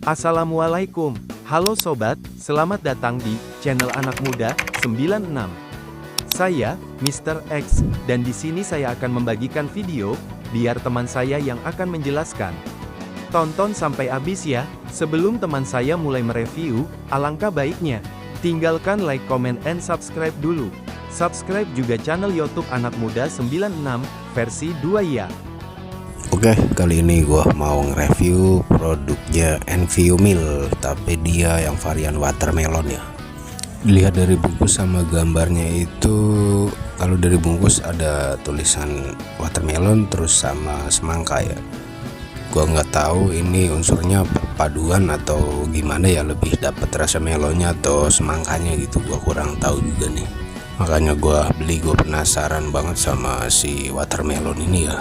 Assalamualaikum. Halo sobat, selamat datang di channel Anak Muda 96. Saya Mr. X dan di sini saya akan membagikan video biar teman saya yang akan menjelaskan. Tonton sampai habis ya. Sebelum teman saya mulai mereview, alangkah baiknya tinggalkan like, comment, and subscribe dulu. Subscribe juga channel YouTube Anak Muda 96 versi 2 ya. Oke, kali ini gua mau nge-review produknya Enviomil, tapi dia yang varian watermelon ya. Dilihat dari bungkus sama gambarnya itu, kalau dari bungkus ada tulisan watermelon terus sama semangka ya. Gua nggak tahu ini unsurnya perpaduan atau gimana ya, lebih dapat rasa melonnya atau semangkanya gitu, gua kurang tahu juga nih. Makanya gua beli, gua penasaran banget sama si watermelon ini ya.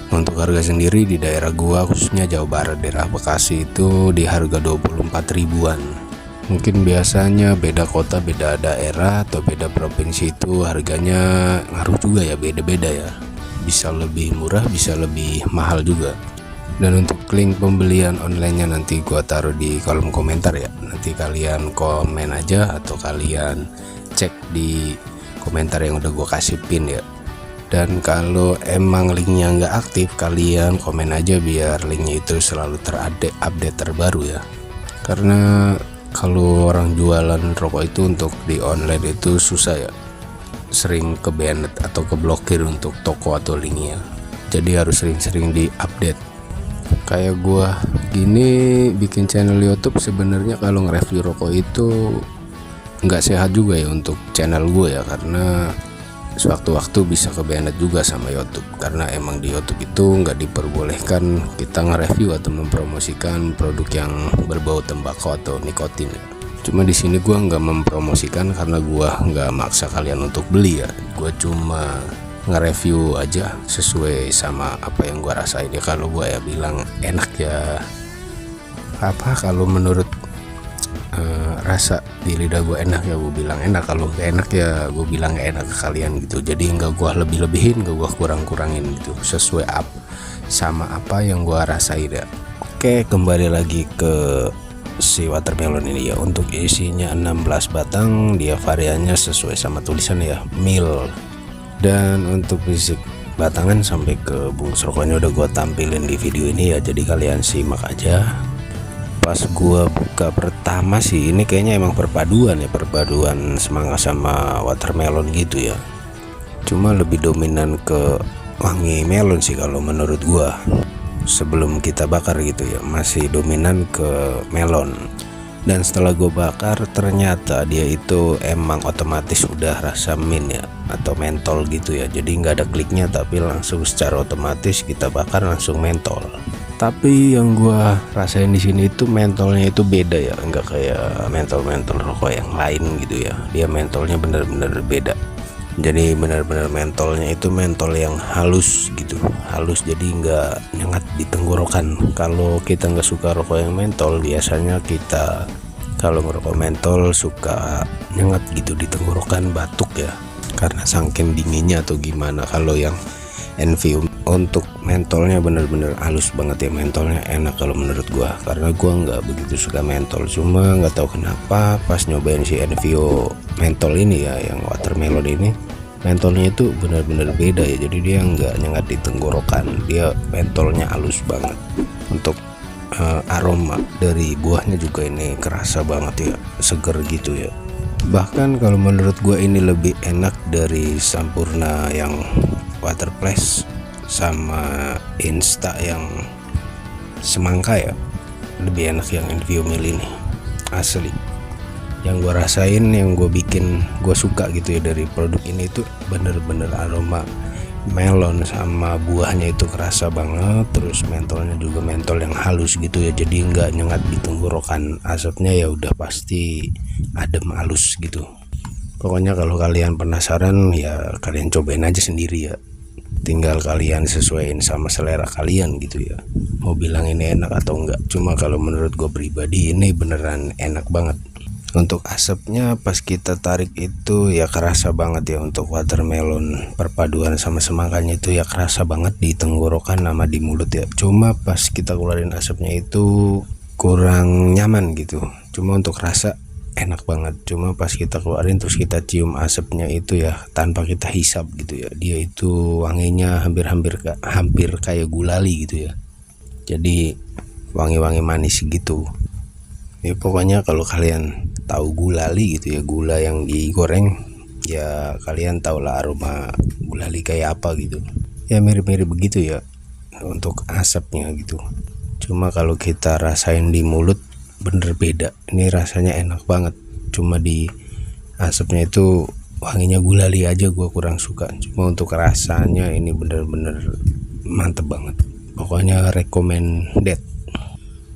Untuk harga sendiri di daerah gua, khususnya Jawa Barat, daerah Bekasi itu di harga 24 ribuan. Mungkin biasanya beda kota, beda daerah atau beda provinsi itu harganya ngaruh juga ya, beda-beda ya. Bisa lebih murah, bisa lebih mahal juga. Dan untuk link pembelian online-nya nanti gua taruh di kolom komentar ya. Nanti kalian komen aja atau kalian cek di komentar yang udah gua kasih pin ya. Dan kalau emang linknya nggak aktif, kalian komen aja biar linknya itu selalu terupdate terbaru ya. Karena kalau orang jualan rokok itu untuk di online itu susah ya, sering ke banned atau keblokir untuk toko atau linknya. Jadi harus sering-sering diupdate. Kayak gua gini bikin channel YouTube, sebenarnya kalau nge-review rokok itu nggak sehat juga ya untuk channel gue ya, karena sewaktu-waktu bisa ke banned juga sama YouTube, karena emang di YouTube itu nggak diperbolehkan kita nge-review atau mempromosikan produk yang berbau tembakau atau nikotin. Cuma di sini gua nggak mempromosikan karena gua nggak maksa kalian untuk beli ya. Gua cuma nge-review aja sesuai sama apa yang gua rasain ya. Kalau gua ya bilang enak ya, apa kalau menurut rasa di lidah gue enak ya gue bilang enak, kalau gak enak ya gue bilang gak enak ke kalian gitu. Jadi nggak gue lebih-lebihin, gak gue kurang-kurangin gitu, sesuai sama apa yang gue rasain ya. Oke, kembali lagi ke si watermelon ini ya. Untuk isinya 16 batang, dia variannya sesuai sama tulisan ya, mil. Dan untuk fisik batangan sampai ke bungkus rokoknya udah gue tampilin di video ini ya, jadi kalian simak aja. Pas gua buka pertama sih, ini kayaknya emang perpaduan ya, perpaduan semangka sama watermelon gitu ya. Cuma lebih dominan ke wangi melon sih kalau menurut gua. Sebelum kita bakar gitu ya, masih dominan ke melon. Dan setelah gua bakar, ternyata dia itu emang otomatis udah rasa mint ya, atau mentol gitu ya. Jadi nggak ada kliknya, tapi langsung secara otomatis kita bakar langsung mentol. Tapi yang gua rasain di sini itu mentolnya itu beda ya, nggak kayak mentol-mentol rokok yang lain gitu ya. Dia mentolnya bener-bener beda. Jadi bener-bener mentolnya itu mentol yang halus gitu, halus, jadi nggak nyengat di tenggorokan. Kalau kita nggak suka rokok yang mentol, biasanya kita kalau ngerokok mentol suka nyengat gitu di tenggorokan, batuk ya, karena saking dinginnya atau gimana. Kalau yang Enviomil untuk mentolnya bener-bener halus banget ya, mentolnya enak kalau menurut gua, karena gua nggak begitu suka mentol. Cuma nggak tahu kenapa pas nyobain si Envio mentol ini ya, yang watermelon ini, mentolnya itu bener-bener beda ya. Jadi dia nggak nyengat di tenggorokan, dia mentolnya halus banget. Untuk aroma dari buahnya juga ini kerasa banget ya, seger gitu ya. Bahkan kalau menurut gua ini lebih enak dari Sampurna yang Waterplus sama Insta yang semangka ya. Lebih enak yang Enviomil ini asli. Yang gue rasain, yang gue bikin gue suka gitu ya dari produk ini, itu bener-bener aroma melon sama buahnya itu kerasa banget. Terus mentolnya juga mentol yang halus gitu ya, jadi nggak nyengat di tenggorokan. Asapnya ya udah pasti adem, halus gitu. Pokoknya kalau kalian penasaran ya kalian cobain aja sendiri ya. Tinggal kalian sesuaiin sama selera kalian gitu ya, mau bilang ini enak atau enggak. Cuma kalau menurut gue pribadi ini beneran enak banget. Untuk asapnya pas kita tarik itu ya kerasa banget ya. Untuk watermelon perpaduan sama semangkanya itu ya kerasa banget di tenggorokan sama di mulut ya. Cuma pas kita keluarin asapnya itu kurang nyaman gitu. Cuma untuk rasa enak banget. Cuma pas kita keluarin terus kita cium asapnya itu ya tanpa kita hisap gitu ya, dia itu wanginya hampir kayak gulali gitu ya. Jadi wangi-wangi manis gitu ya. Pokoknya kalau kalian tahu gulali gitu ya, gula yang digoreng ya, kalian tahu lah aroma gulali kayak apa gitu ya, mirip-mirip begitu ya untuk asapnya gitu. Cuma kalau kita rasain di mulut bener beda, ini rasanya enak banget. Cuma di asapnya itu wanginya gulali aja gua kurang suka. Cuma untuk rasanya ini bener-bener mantep banget. Pokoknya recommended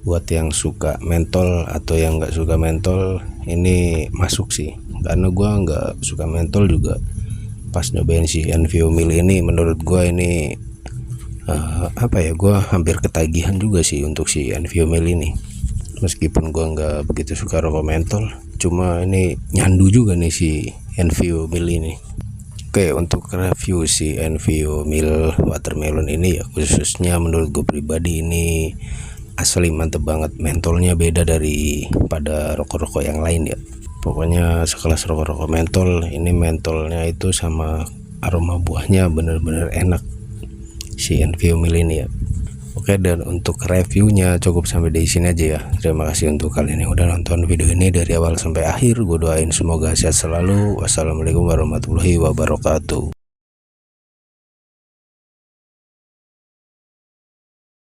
buat yang suka mentol atau yang nggak suka mentol, ini masuk sih. Karena gua nggak suka mentol juga, pas nyobain si Enfio-Mil ini menurut gua ini gua hampir ketagihan juga sih untuk si Enfio-Mil ini. Meskipun gua nggak begitu suka rokok mentol, cuma ini nyandu juga nih si Enfio-Mil ini. Oke, untuk review si Enfio-Mil watermelon ini ya, khususnya menurut gue pribadi ini asli mantep banget. Mentolnya beda daripada rokok-rokok yang lain ya. Pokoknya sekelas rokok-rokok mentol, ini mentolnya itu sama aroma buahnya bener-bener enak si Enfio-Mil ini ya. Oke, dan untuk reviewnya cukup sampai di sini aja ya. Terima kasih untuk kalian yang udah nonton video ini dari awal sampai akhir. Gue doain semoga sehat selalu. Wassalamualaikum warahmatullahi wabarakatuh.